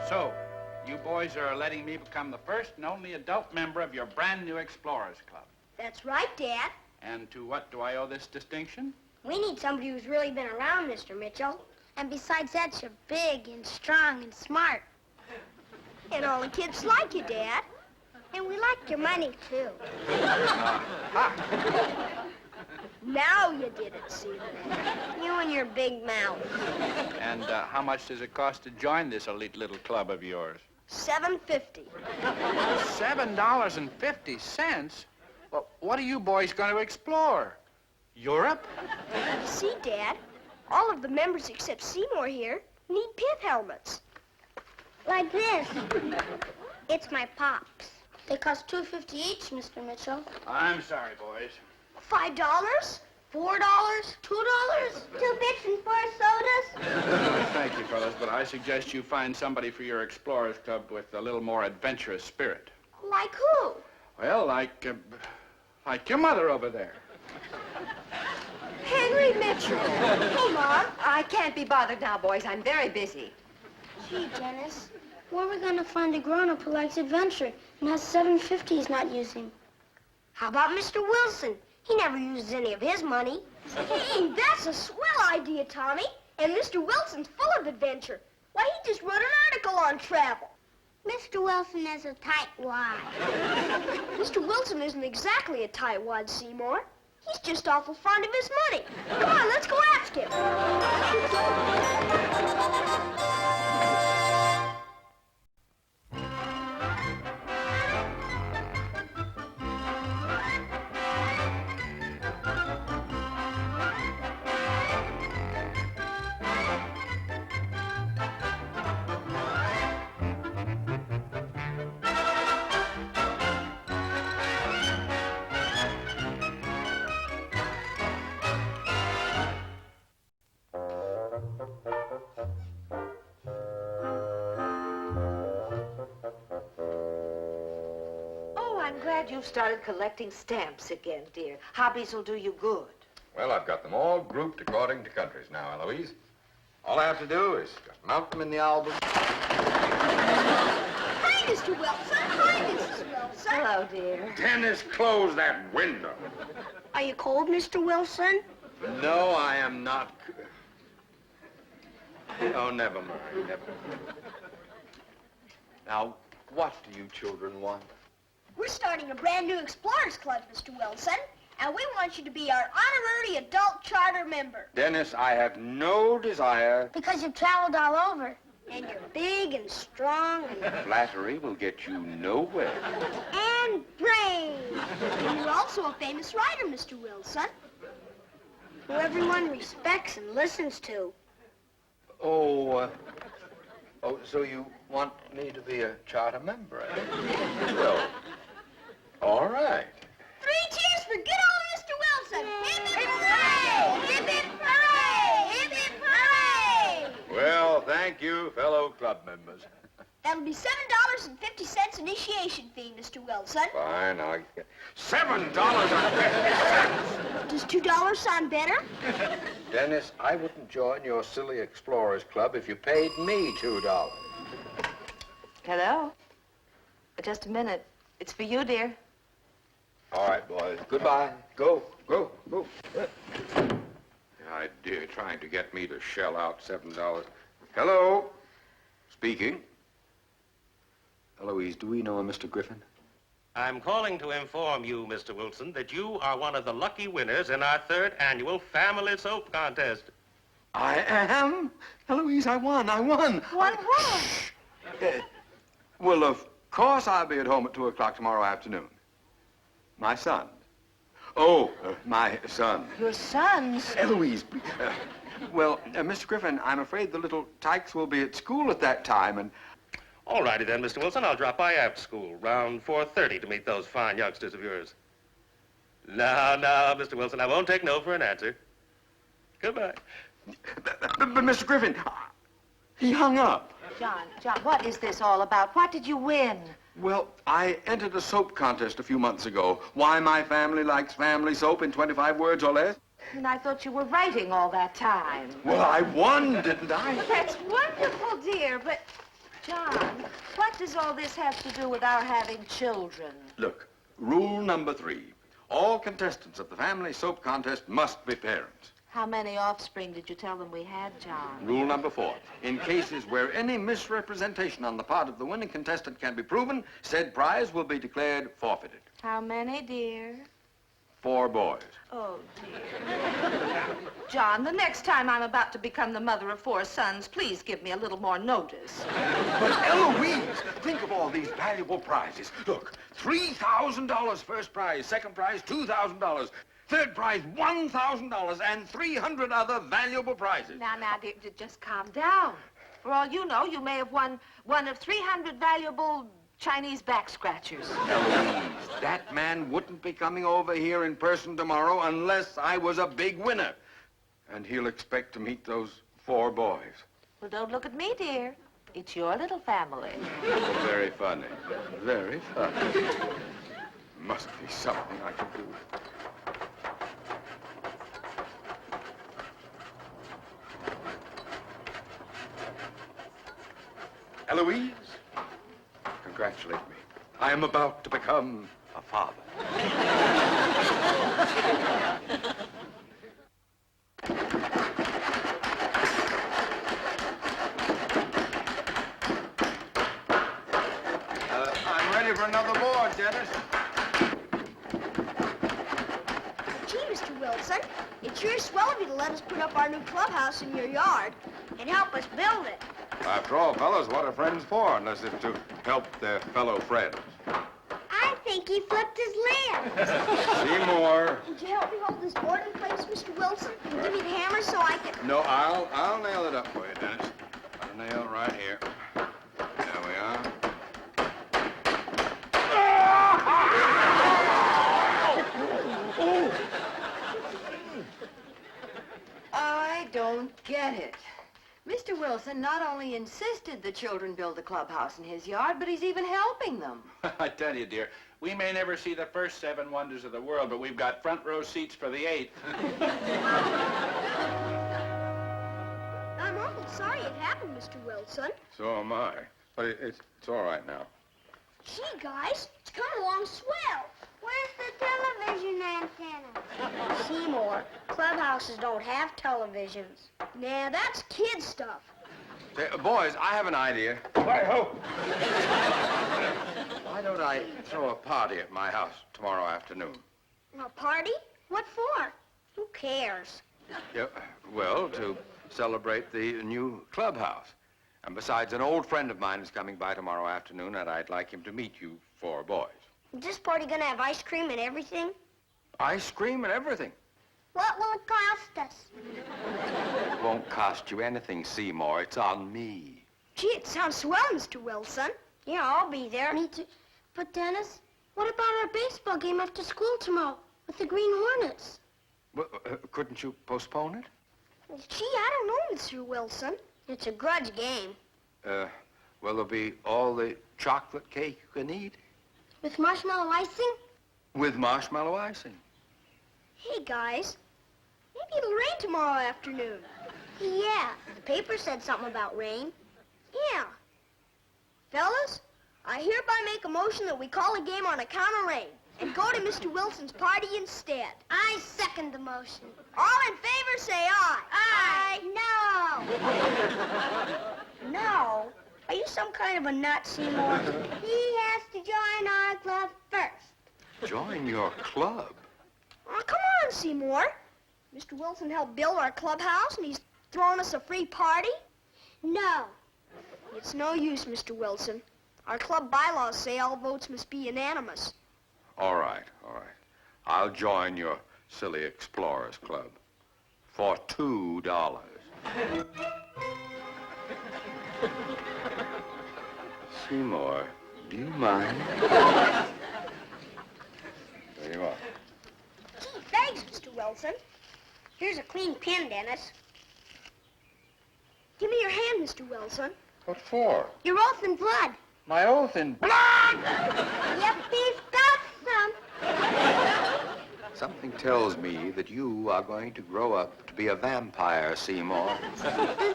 So, you boys are letting me become the first and only adult member of your brand new Explorers Club. That's right, Dad. And to what do I owe this distinction? We need somebody who's really been around, Mr. Mitchell. And besides that, you're big and strong and smart. And all the kids like you, Dad. And we like your money, too. Now you did it, Caesar. You and your big mouth. And how much does it cost to join this elite little club of yours? $7.50. $7.50? Well, what are you boys going to explore? Europe? You see, Dad, all of the members except Seymour here need pith helmets. Like this. It's my Pops. They cost $2.50 each, Mr. Mitchell. I'm sorry, boys. $5? $4? $2? 2 bits and 4 sodas? Thank you, fellas, but I suggest you find somebody for your Explorers Club with a little more adventurous spirit. Like who? Well, like your mother over there. Henry Mitchell. Hey, Mom. I can't be bothered now, boys. I'm very busy. Gee, Dennis, where are we going to find a grown-up who likes adventure and has $7.50 he's not using? How about Mr. Wilson? He never uses any of his money. Hey, that's a swell idea, Tommy. And Mr. Wilson's full of adventure. Why, he just wrote an article on travel. Mr. Wilson is a tightwad. Mr. Wilson isn't exactly a tightwad, Seymour. He's just awful fond of his money. Come on, let's go ask him. I'm glad you've started collecting stamps again, dear. Hobbies will do you good. Well, I've got them all grouped according to countries now, Eloise. All I have to do is just mount them in the album. Hi, Mr. Wilson. Hi, Mrs. Wilson. Hello, dear. Dennis, close that window. Are you cold, Mr. Wilson? No, I am not. Oh, never mind, never mind. Now, what do you children want? We're starting a brand new Explorers Club, Mr. Wilson, and we want you to be our honorary adult charter member. Dennis, I have no desire. Because you've traveled all over, and you're big and strong and Flattery will get you nowhere. and brave. And you're also a famous writer, Mr. Wilson, who everyone respects and listens to. Oh, so you want me to be a charter member, eh? Well, all right. 3 cheers for good old Mr. Wilson. Hip, hip, hooray! Hip, hip, hooray! Hip, hip, hooray! Well, thank you, fellow club members. That'll be $7.50 initiation fee, Mr. Wilson. Fine, I'll get $7.50. Does $2 sound better? Dennis, I wouldn't join your silly Explorers Club if you paid me $2. Hello? Just a minute. It's for you, dear. All right, boys. Goodbye. Go. Idea trying to get me to shell out $7. Hello? Speaking. Eloise, do we know a Mr. Griffin? I'm calling to inform you, Mr. Wilson, that you are one of the lucky winners in our 3rd annual Family Soap Contest. I am? Eloise, I won. Won what? Well, of course I'll be at home at 2 o'clock tomorrow afternoon. My son. Oh, my son. Your sons? Eloise, Mr. Griffin, I'm afraid the little tykes will be at school at that time, and... All righty then, Mr. Wilson. I'll drop by after school, around 4:30, to meet those fine youngsters of yours. No, Mr. Wilson, I won't take no for an answer. Goodbye. But Mr. Griffin, he hung up. John, what is this all about? What did you win? Well, I entered a soap contest a few months ago. Why my family likes family soap in 25 words or less. And I thought you were writing all that time. Well, I won, didn't I? That's wonderful, dear, but John, what does all this have to do with our having children? Look, rule number 3. All contestants of the family soap contest must be parents. How many offspring did you tell them we had, John? Rule number 4. In cases where any misrepresentation on the part of the winning contestant can be proven, said prize will be declared forfeited. How many, dear? 4 boys. Oh, dear. John, the next time I'm about to become the mother of 4 sons, please give me a little more notice. But Eloise, think of all these valuable prizes. Look, $3,000 first prize, second prize, $2,000. Third prize, $1,000, and 300 other valuable prizes. Now, dear, just calm down. For all you know, you may have won one of 300 valuable Chinese back scratchers. Eloise, that man wouldn't be coming over here in person tomorrow unless I was a big winner. And he'll expect to meet those 4 boys. Well, don't look at me, dear. It's your little family. Very funny. Very funny. Must be something I can do. Eloise, congratulate me. I am about to become a father. I'm ready for another board, Dennis. Gee, Mr. Wilson, it's sure swell of you to let us put up our new clubhouse in your yard and help us build it. After all, fellas, what are friends for unless it's to help their fellow friends? I think he flipped his lid. Seymour. Would you help me hold this board in place, Mr. Wilson? And give me the hammer so I can... No, I'll nail it up for you, Dennis. Got a nail right here. There we are. I don't get it. Mr. Wilson not only insisted the children build a clubhouse in his yard, but he's even helping them. I tell you, dear, we may never see the first 7 wonders of the world, but we've got front row seats for the 8th. I'm awful sorry it happened, Mr. Wilson. So am I. But it's all right now. Gee, guys, it's coming along swell. Where's the television antenna? Seymour, clubhouses don't have televisions. Nah, that's kid stuff. Say, boys, I have an idea. Why don't I throw a party at my house tomorrow afternoon? A party? What for? Who cares? Yeah, well, to celebrate the new clubhouse. And besides, an old friend of mine is coming by tomorrow afternoon, and I'd like him to meet you 4 boys. Is this party gonna have ice cream and everything? Ice cream and everything. What will it cost us? It won't cost you anything, Seymour. It's on me. Gee, it sounds swell, Mr. Wilson. Yeah, I'll be there. Me too. But, Dennis, what about our baseball game after school tomorrow with the Green Hornets? Well, couldn't you postpone it? Gee, I don't know, Mr. Wilson. It's a grudge game. Well, there'll be all the chocolate cake you can eat. With marshmallow icing? With marshmallow icing. Hey, guys, maybe it'll rain tomorrow afternoon. Yeah, the paper said something about rain. Yeah. Fellas, I hereby make a motion that we call a game on account of rain and go to Mr. Wilson's party instead. I second the motion. All in favor, say aye. Aye. No. No? Are you some kind of a nut, Seymour? He has to join our club first. Join your club? Oh, come on, Seymour. Mr. Wilson helped build our clubhouse, and he's throwing us a free party? No. It's no use, Mr. Wilson. Our club bylaws say all votes must be unanimous. All right. I'll join your silly explorers club for $2. Seymour, do you mind? There you are. Gee, thanks, Mr. Wilson. Here's a clean pin, Dennis. Give me your hand, Mr. Wilson. What for? Your oath in blood. My oath in blood! Yep, he's got some. Something tells me that you are going to grow up to be a vampire, Seymour. Does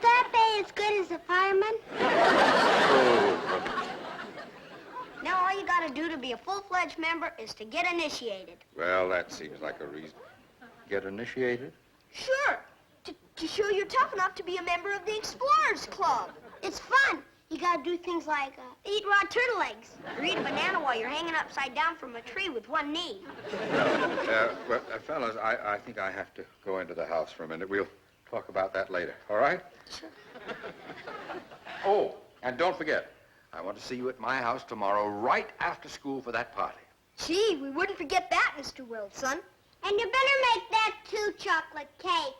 that pay as good as a fireman? Oh, full-fledged member is to get initiated. Well, that seems like a reason. Get initiated? Sure. To show you're tough enough to be a member of the Explorers Club. It's fun. You gotta do things like eat raw turtle eggs, or eat a banana while you're hanging upside down from a tree with one knee. Fellas, I think I have to go into the house for a minute. We'll talk about that later, all right? Sure. Oh, and don't forget, I want to see you at my house tomorrow right after school for that party. Gee, we wouldn't forget that, Mr. Wilson. And you better make that 2 chocolate cake.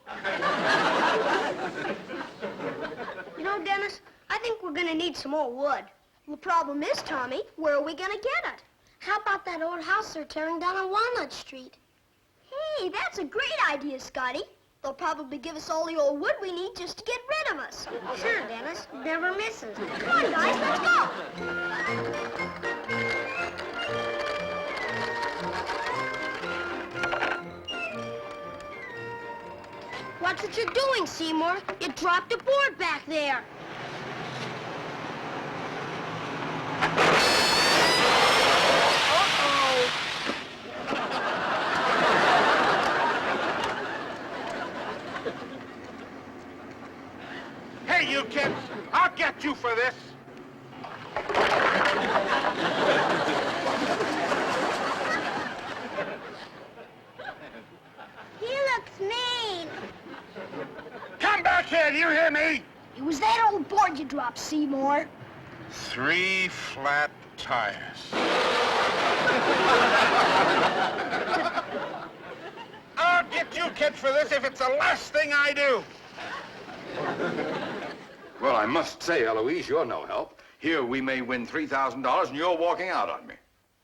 You know, Dennis, I think we're gonna need some more wood. The problem is, Tommy, where are we gonna get it? How about that old house they're tearing down on Walnut Street? Hey, that's a great idea, Scotty. They'll probably give us all the old wood we need just to get rid of us. Sure, Dennis. Never misses. Come on, guys, let's go. Watch what you're doing, Seymour. You dropped a board back there. Uh-oh. Hey, you kids! I'll get you for this! He looks mean. Come back here, do you hear me? It was that old board you dropped, Seymour. 3 flat tires. I'll get you kids for this if it's the last thing I do. Well, I must say, Eloise, you're no help. Here we may win $3,000 and you're walking out on me.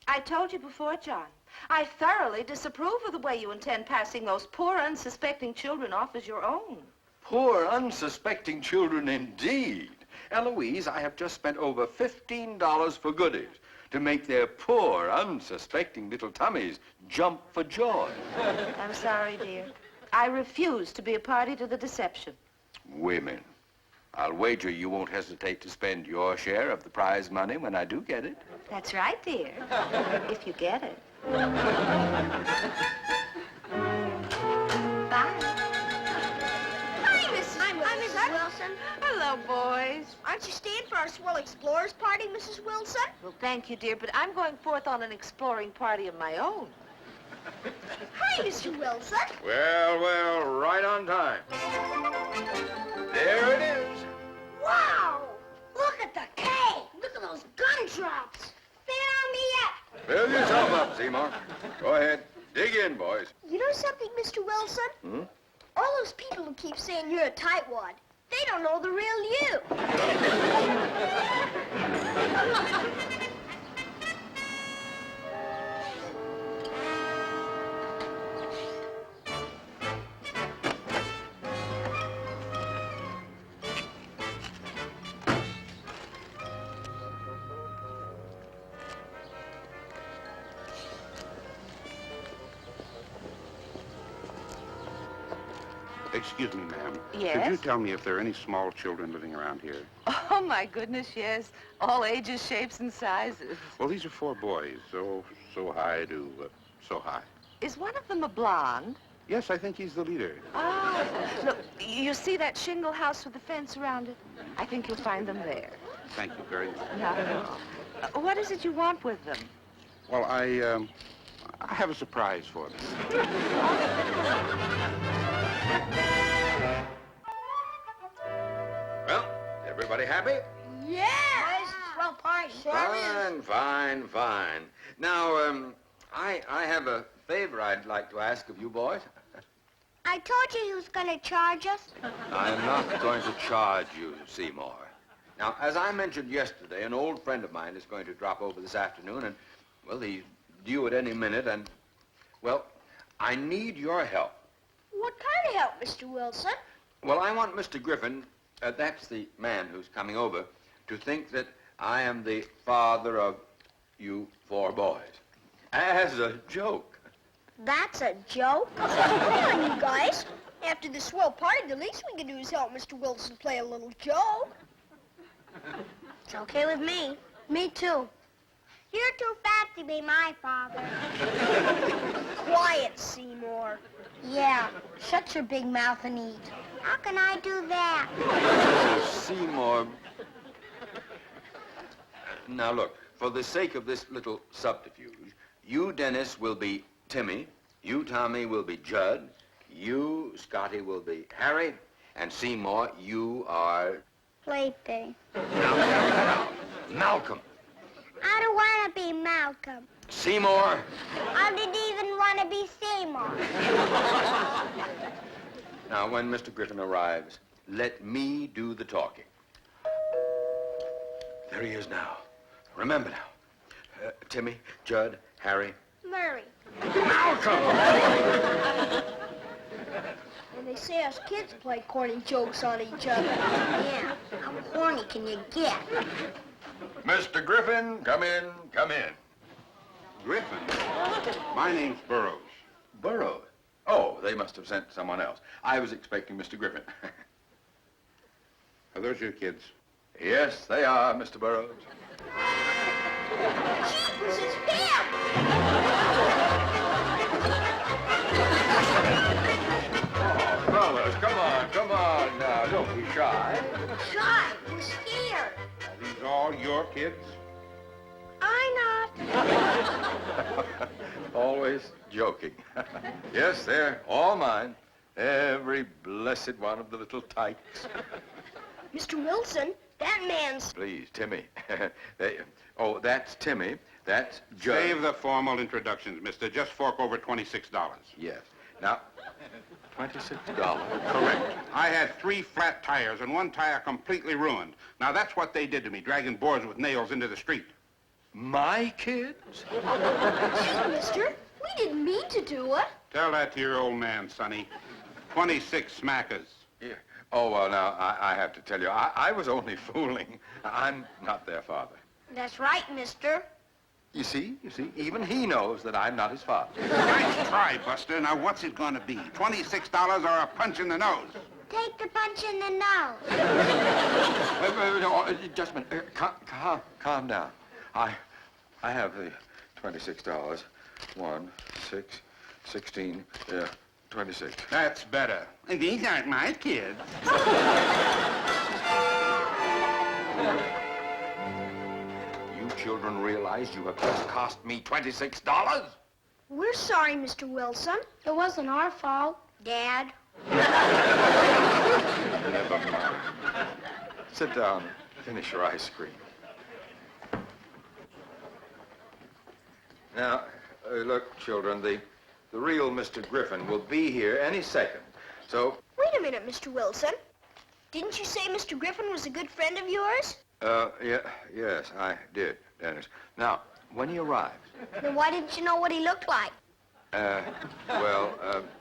I told you before, John. I thoroughly disapprove of the way you intend passing those poor, unsuspecting children off as your own. Poor, unsuspecting children indeed. Eloise, I have just spent over $15 for goodies to make their poor, unsuspecting little tummies jump for joy. I'm sorry, dear. I refuse to be a party to the deception. Women. I'll wager you won't hesitate to spend your share of the prize money when I do get it. That's right, dear. If you get it. Bye. Hi, Mrs. Wilson. Hello, boys. Aren't you staying for our swell explorers party, Mrs. Wilson? Well, thank you, dear, but I'm going forth on an exploring party of my own. Hi, Mr. Wilson. Well, right on time. There it is. Wow! Look at the cave. Look at those gun drops. Fill me up. Fill yourself up, Seymour. Go ahead. Dig in, boys. You know something, Mr. Wilson? Hmm? All those people who keep saying you're a tightwad, they don't know the real you. Excuse me, ma'am. Yes? Could you tell me if there are any small children living around here? Oh, my goodness, yes. All ages, shapes, and sizes. Well, these are 4 boys, so high to so high. Is one of them a blonde? Yes, I think he's the leader. Oh, look, you see that shingle house with the fence around it? I think you'll find them there. Thank you very much. Not at all. What is it you want with them? Well, I have a surprise for them. Well, everybody happy? Yeah! Nice, swell party. Fine. Now, I have a favor I'd like to ask of you boys. I told you he was going to charge us. I'm not going to charge you, Seymour. Now, as I mentioned yesterday, an old friend of mine is going to drop over this afternoon, and, well, he's due at any minute, and, well, I need your help. What kind of help, Mr. Wilson? Well, I want Mr. Griffin, that's the man who's coming over, to think that I am the father of you 4 boys. As a joke. That's a joke. Come on, you guys. After this swell party, the least we can do is help Mr. Wilson play a little joke. It's okay with me. Me too. You're too fat to be my father. Quiet, Seymour. Yeah, shut your big mouth and eat. How can I do that? Oh, Seymour. Now, look, for the sake of this little subterfuge, you, Dennis, will be Timmy, you, Tommy, will be Judd, you, Scotty, will be Harry, and Seymour, you are... Plaything. Malcolm. I don't want to be Malcolm. Seymour. I didn't even want to be Seymour. Now, when Mr. Griffin arrives, let me do the talking. There he is now. Remember now. Timmy, Judd, Harry. Murray. Malcolm! And they say us kids play corny jokes on each other. Yeah, how corny can you get? Mr. Griffin, come in, come in. Griffin? My name's Burroughs. Burroughs? Oh, they must have sent someone else. I was expecting Mr. Griffin. Are those your kids? Yes, they are, Mr. Burroughs. Jeepers, it's him! Oh, fellas, come on now. Don't be shy. Shy, we're scared. Are these all your kids? I'm not. Always joking. Yes, they're all mine. Every blessed one of the little tykes. Mr. Wilson, that man's... Please, Timmy. Oh, that's Timmy. That's Judd. Save the formal introductions, mister. Just fork over $26. Yes. Now, $26. Correct. I had 3 flat tires and 1 tire completely ruined. Now, that's what they did to me, dragging boards with nails into the street. My kids? Hey, mister, we didn't mean to do it. Tell that to your old man, Sonny. 26 smackers. Yeah. Oh, well, now, I have to tell you, I was only fooling. I'm not their father. That's right, mister. You see, even he knows that I'm not his father. Nice try, Buster. Now, what's it going to be? $26 or a punch in the nose? Take the punch in the nose. No, just a minute. Calm down. I have the $26. 1, 6, 16, 26. That's better. These aren't my kids. You children realize you have just cost me $26? We're sorry, Mr. Wilson. It wasn't our fault, Dad. Never mind. Sit down. Finish your ice cream. Now, look, children, the real Mr. Griffin will be here any second. So, Wait a minute, Mr. Wilson. Didn't you say Mr. Griffin was a good friend of yours? yes, I did, Dennis. Now, when he arrives, Then why didn't you know what he looked like?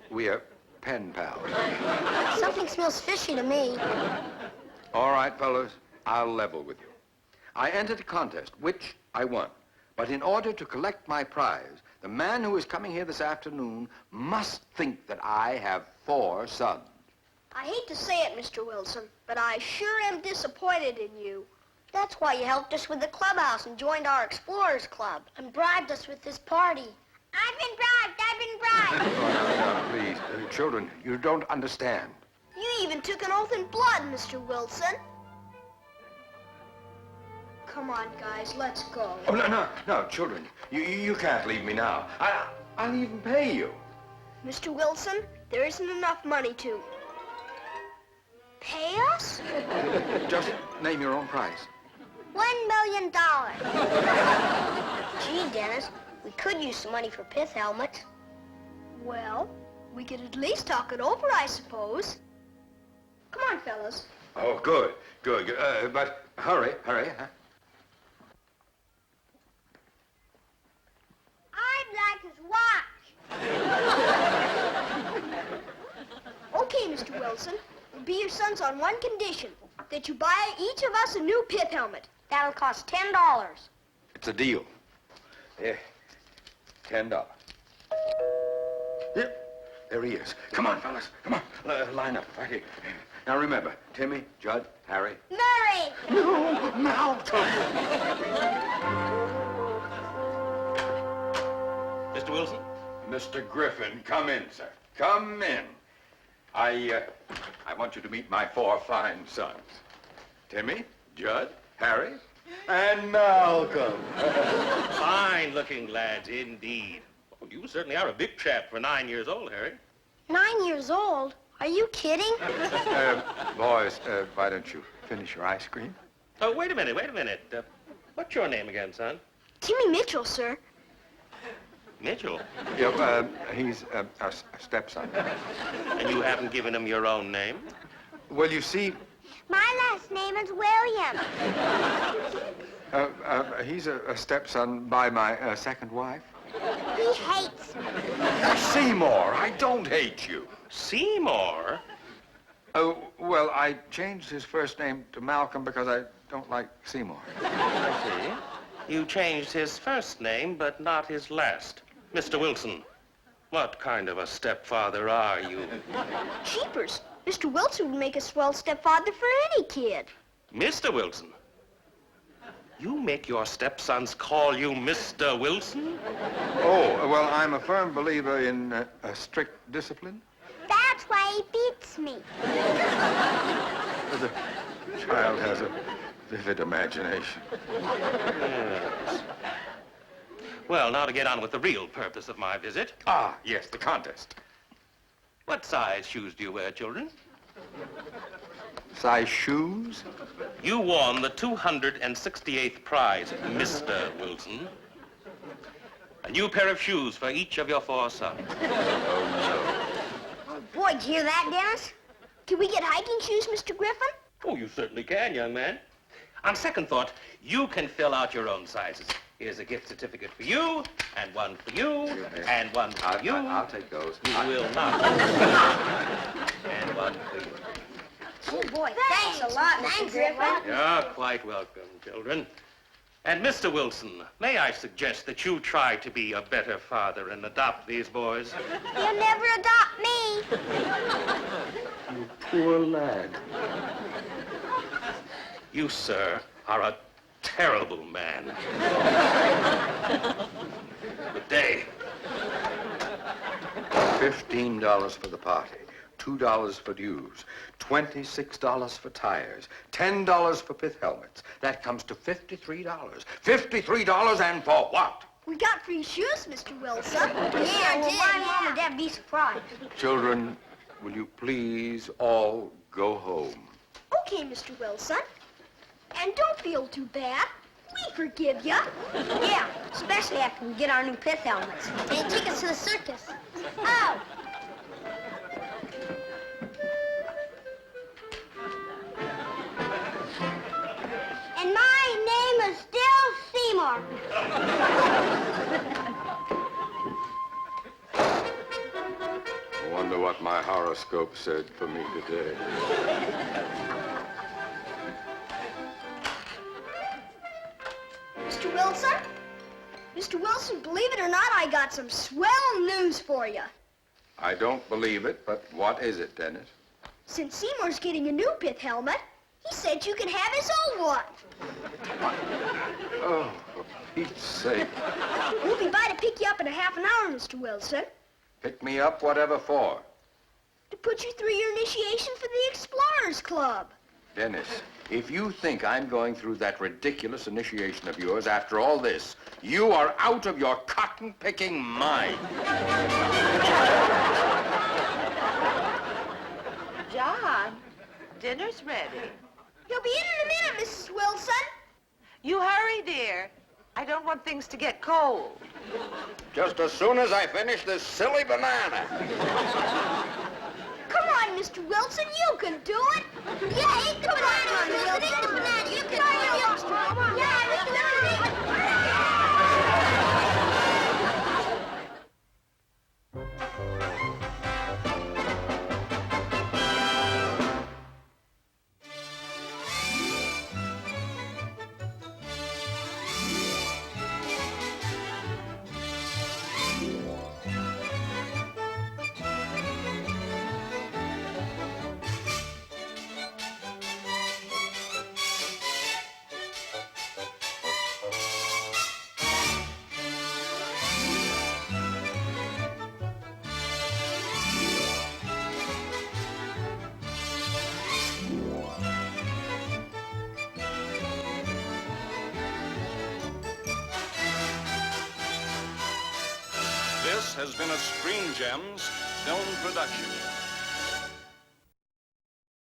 we are pen pals. Something smells fishy to me. All right, fellas, I'll level with you. I entered a contest, which I won. But in order to collect my prize, the man who is coming here this afternoon must think that I have 4 sons. I hate to say it, Mr. Wilson, but I sure am disappointed in you. That's why you helped us with the clubhouse and joined our Explorers Club and bribed us with this party. I've been bribed! No, please, children, you don't understand. You even took an oath in blood, Mr. Wilson. Come on, guys, let's go. Oh, no, children, you can't leave me now. I'll even pay you. Mr. Wilson, there isn't enough money to... Pay us? Just name your own price. $1 million. Gee, Dennis, we could use some money for pith helmets. Well, we could at least talk it over, I suppose. Come on, fellas. Oh, good. But hurry, huh? I'd like his watch. Okay, Mr. Wilson. We'll be your sons on one condition, that you buy each of us a new pith helmet. That'll cost $10. It's a deal. Yeah, $10. Yeah, there he is. Come on, fellas. Come on. Line up right here. Now remember, Timmy, Judd, Harry. Murray! No, Malcolm! Mr. Griffin, come in, sir. Come in. I want you to meet my 4 fine sons. Timmy, Judd, Harry, and Malcolm. Fine-looking lads, indeed. Oh, you certainly are a big chap for 9 years old, Harry. 9 years old? Are you kidding? Boys, why don't you finish your ice cream? Oh, wait a minute. What's your name again, son? Timmy Mitchell, sir. Mitchell. Yeah, he's our stepson. And you haven't given him your own name? Well, you see, My last name is William. he's a stepson by my second wife. He hates me. Seymour, I don't hate you. Seymour? Oh, well, I changed his first name to Malcolm because I don't like Seymour. I see. You changed his first name, but not his last. Mr. Wilson, what kind of a stepfather are you? Jeepers. Mr. Wilson would make a swell stepfather for any kid. Mr. Wilson? You make your stepsons call you Mr. Wilson? Oh, well, I'm a firm believer in strict discipline. That's why he beats me. The child has a vivid imagination. Yes. Well, now to get on with the real purpose of my visit. Ah, yes, the contest. What size shoes do you wear, children? Size shoes? You won the 268th prize, Mr. Wilson. A new pair of shoes for each of your 4 sons. Oh, boy, did you hear that, Dennis? Can we get hiking shoes, Mr. Griffin? Oh, you certainly can, young man. On second thought, you can fill out your own sizes. Here's a gift certificate for you, and one for you, and one for you. I'll take those. You will not. And one for you. Oh, boy, thanks a lot, Mr. Griffin. You're quite welcome, children. And Mr. Wilson, may I suggest that you try to be a better father and adopt these boys? You'll never adopt me. Poor lad. You, sir, are a terrible man. Good day. $15 for the party, $2 for dues, $26 for tires, $10 for pith helmets. That comes to $53. $53, and for what? We got free shoes, Mr. Wilson. Yeah, well, my mom and dad be surprised. Children, will you please all go home? Okay, Mr. Wilson. And don't feel too bad. We forgive you. Yeah, especially after we get our new pith helmets. And take us to the circus. Oh. And my name is still Seymour. I wonder what my horoscope said for me today. Mr. Wilson? Mr. Wilson, believe it or not, I got some swell news for you. I don't believe it, but what is it, Dennis? Since Seymour's getting a new pith helmet, he said you can have his old one. Oh, for Pete's sake. We'll be by to pick you up in a half an hour, Mr. Wilson, Pick me up, whatever for. to put you through your initiation for the Explorers Club. Dennis, if you think I'm going through that ridiculous initiation of yours after all this, you are out of your cotton-picking mind. John, dinner's ready. He'll be in a minute, Mrs. Wilson. You hurry, dear. I don't want things to get cold. Just as soon as I finish this silly banana. Come on, Mr. Wilson, you can do it. Yeah, eat the banana, Wilson. Eat the banana. You can do it, youngster. Come on. Yeah, Mr. Wilson. This has been a Screen Gems film production.